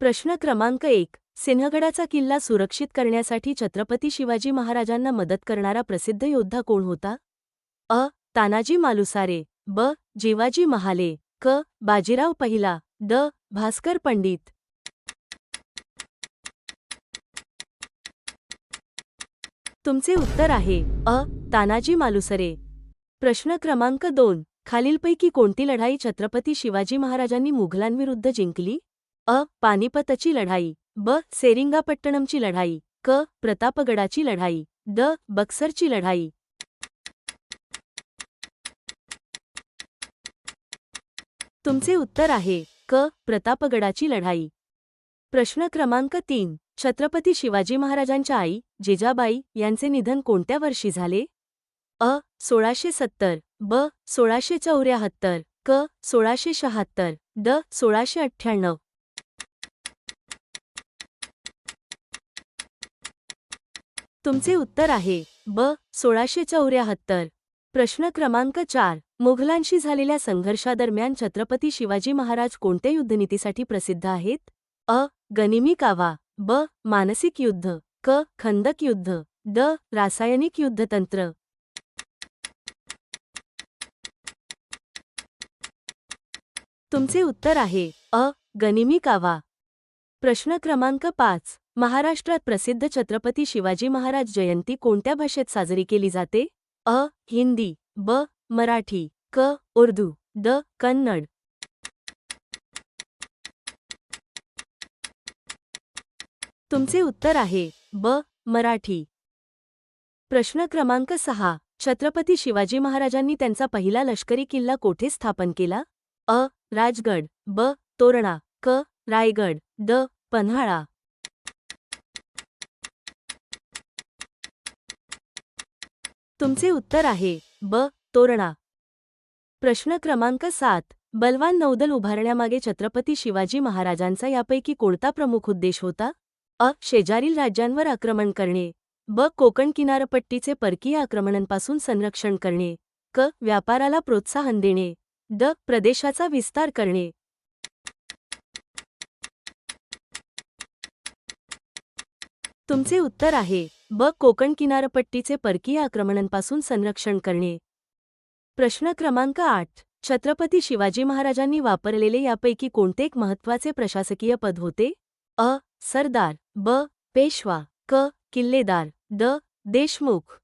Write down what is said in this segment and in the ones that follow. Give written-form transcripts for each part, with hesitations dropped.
प्रश्न क्रमांक 1. सिंहगडाचा किल्ला सुरक्षित करण्यासाठी छत्रपती शिवाजी महाराजांना मदत करणारा प्रसिद्ध योद्धा कोण होता? अ. तानाजी मालुसरे. ब. जिवाजी महाले. क. बाजीराव पहिला. ड. भास्कर पंडित. तुमचे उत्तर आहे अ. तानाजी मालुसरे. प्रश्न क्रमांक 2. खालीलपैकी कोणती लढाई छत्रपती शिवाजी महाराजांनी मुघलांविरुद्ध जिंकली? अ. पानिपतची लढाई. ब. सेरिंगापट्टणमची लढाई. क. प्रतापगडाची लढाई. ड. बक्सरची लढाई. तुमचे उत्तर आहे क. प्रतापगडाची लढाई. प्रश्न क्रमांक 3. छत्रपती शिवाजी महाराजांच्या आई जिजाबाई यांचे निधन कोणत्या वर्षी झाले? अ. 1670. ब. 1674. क. 1676. ड. 1698. तुमचे उत्तर आहे ब. 1674. प्रश्न क्रमांक 4. मुघलांशी झालेल्या संघर्षादरम्यान छत्रपती शिवाजी महाराज कोणत्या युद्धनीतीसाठी प्रसिद्ध आहेत? अ. गनिमी कावा. ब. मानसिक युद्ध. क. खंदक युद्ध. ड. रासायनिक युद्धतंत्र. तुमचे उत्तर आहे अ. गनिमी कावा. प्रश्न क्रमांक 5. महाराष्ट्रात प्रसिद्ध छत्रपती शिवाजी महाराज जयंती कोणत्या भाषेत साजरी केली जाते? अ. हिंदी. ब. मराठी. क. उर्दू. ड. कन्नड. तुमचे उत्तर आहे ब. मराठी. प्रश्न क्रमांक 6. छत्रपती शिवाजी महाराजांनी त्यांचा पहिला लष्करी किल्ला कोठे स्थापन केला? अ. राजगड. ब. तोरणा. क. रायगड. ड. पन्हाळा. तुमचे उत्तर आहे ब. तोरणा. प्रश्न क्रमांक 7. बलवान नौदल उभारण्यामागे छत्रपती शिवाजी महाराजांचा यापैकी कोणता प्रमुख उद्देश होता? अ. शेजारील राज्यांवर आक्रमण करणे. ब. कोकण किनारपट्टीचे परकीय आक्रमणांपासून संरक्षण करणे. क. व्यापाराला प्रोत्साहन देणे. ड. प्रदेशाचा विस्तार करणे. तुमचे उत्तर आहे ब. कोकण किनारपट्टीचे परकीय आक्रमणांपासून संरक्षण करणे. प्रश्न क्रमांक 8. छत्रपती शिवाजी महाराजांनी वापरलेले यापैकी कोणते एक महत्त्वाचे प्रशासकीय पद होते? अ. सरदार. ब. पेशवा. क. किल्लेदार. ड. देशमुख.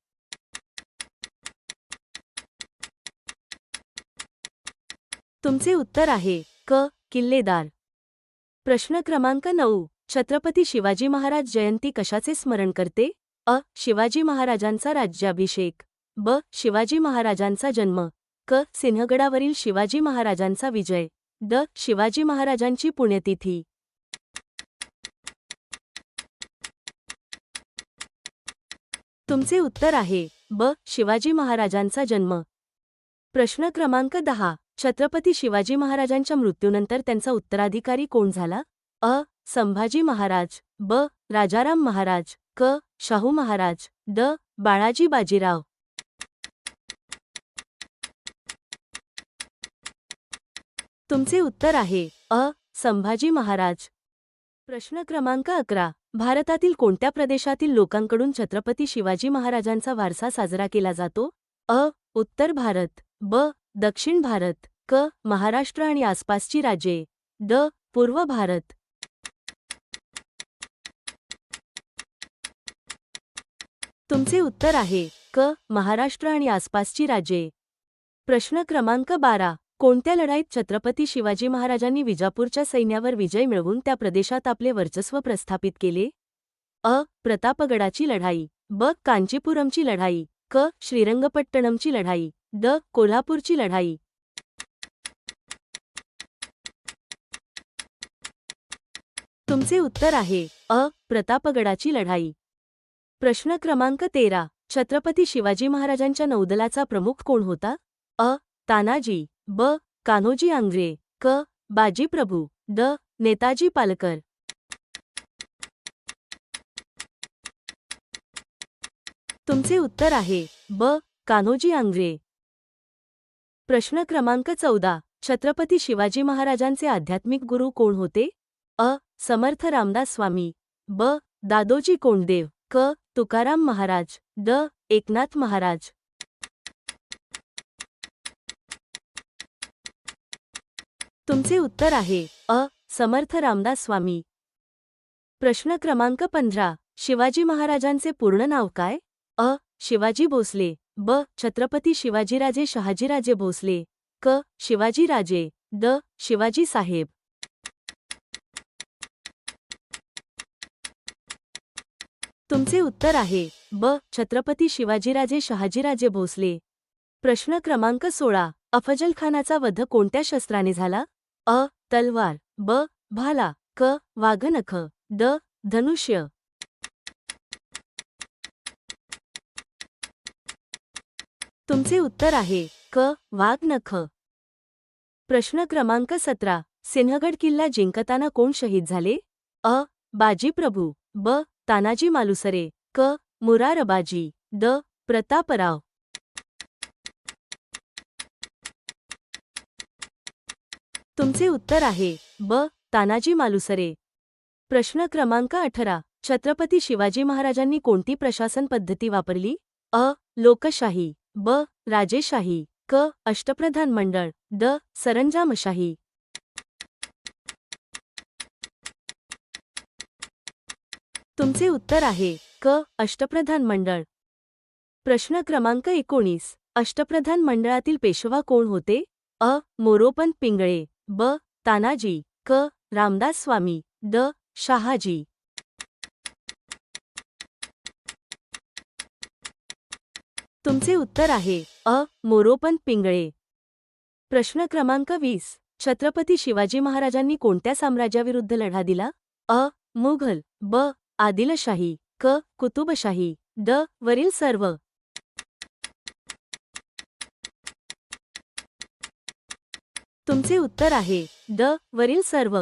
तुमचे उत्तर आहे क. किल्लेदार. प्रश्न क्रमांक 9. छत्रपती शिवाजी महाराज जयंती कशाचे स्मरण करते? अ. शिवाजी महाराजांचा राज्याभिषेक. ब. शिवाजी महाराजांचा जन्म. क. सिंहगडावरील शिवाजी महाराजांचा विजय. ड. शिवाजी महाराजांची पुण्यतिथी. तुमचे उत्तर आहे ब. शिवाजी महाराजांचा जन्म. प्रश्न क्रमांक 10. छत्रपती शिवाजी महाराजांच्या मृत्यूनंतर त्यांचा उत्तराधिकारी कोण झाला? अ. संभाजी महाराज. ब. राजाराम महाराज. क. शाहू महाराज. ड. बाळाजी बाजीराव. तुमचे उत्तर आहे अ. संभाजी महाराज. प्रश्न क्रमांक 11. भारतातील कोणत्या प्रदेशातील लोकांकडून छत्रपती शिवाजी महाराजांचा वारसा साजरा केला जातो? अ. उत्तर भारत. ब. दक्षिण भारत. क. महाराष्ट्र आणि आसपासची राज्ये. ड. पूर्व भारत. तुमचे उत्तर आहे क. महाराष्ट्र आणि आसपासची राज्ये. प्रश्न क्रमांक 12. कोणत्या लढाईत छत्रपती शिवाजी महाराजांनी विजापूरच्या सैन्यावर विजय मिळवून त्या प्रदेशात आपले वर्चस्व प्रस्थापित केले? अ. प्रतापगडाची लढाई. ब. कांचीपुरमची लढाई. क. श्रीरंगपट्टणमची लढाई. ड. कोल्हापूरची लढाई. तुमचे उत्तर आहे अ. प्रतापगडाची लढाई. प्रश्न क्रमांक 13. छत्रपती शिवाजी महाराजांच्या नौदलाचा प्रमुख कोण होता? अ. तानाजी. ब. कान्होजी आंग्रे. क. बाजीप्रभू. ड. नेताजी पालकर. तुमचे उत्तर आहे ब. कान्होजी आंग्रे. प्रश्न क्रमांक 14. छत्रपती शिवाजी महाराजांचे आध्यात्मिक गुरु कोण होते? अ. समर्थ रामदास स्वामी, ब. दादोजी कोंडदेव, क. तुकाराम महाराज, ड. एकनाथ महाराज. तुमचे उत्तर आहे अ. समर्थ रामदास स्वामी. प्रश्न क्रमांक 15. शिवाजी महाराजांचे पूर्ण नाव काय? अ. शिवाजी भोसले, ब. छत्रपती शिवाजीराजे शहाजीराजे भोसले, क. शिवाजीराजे, ड. शिवाजी साहेब. तुमचे उत्तर आहे ब. छत्रपती शिवाजीराजे शहाजीराजे भोसले. प्रश्न क्रमांक 16. अफजल खानाचा वध कोणत्या शस्त्राने झाला? अ. तलवार, ब. भाला, क. वाघनख, ड. धनुष्य. तुमचे उत्तर आहे क. वाघनख. प्रश्न क्रमांक 17. सिंहगड किल्ला जिंकताना कोण शहीद झाले? अ. बाजीप्रभू, ब. तानाजी मालुसरे, क. मुरारबाजी, ड. प्रतापराव. तुमचे उत्तर आहे ब. तानाजी मालुसरे. प्रश्न क्रमांक 18. छत्रपती शिवाजी महाराजांनी कोणती प्रशासन पद्धती वापरली? अ. लोकशाही, ब. राजेशाही, क. अष्टप्रधान मंडळ, ड. सरंजामशाही. तुमचे उत्तर आहे क. अष्टप्रधान मंडळ. प्रश्न क्रमांक 19. अष्टप्रधान मंडळातील पेशवा कोण होते? अ. मोरोपंत पिंगळे, ब. तानाजी, क. रामदास स्वामी, ड. शहाजी. तुमचे उत्तर आहे अ. मोरोपंत पिंगळे. प्रश्न क्रमांक 20. छत्रपती शिवाजी महाराजांनी कोणत्या साम्राज्याविरुद्ध लढा दिला? अ. मुघल, ब. आदिलशाही, क. कुतुबशाही, ड. वरील सर्व. तुमचे उत्तर आहे ड. वरील सर्व.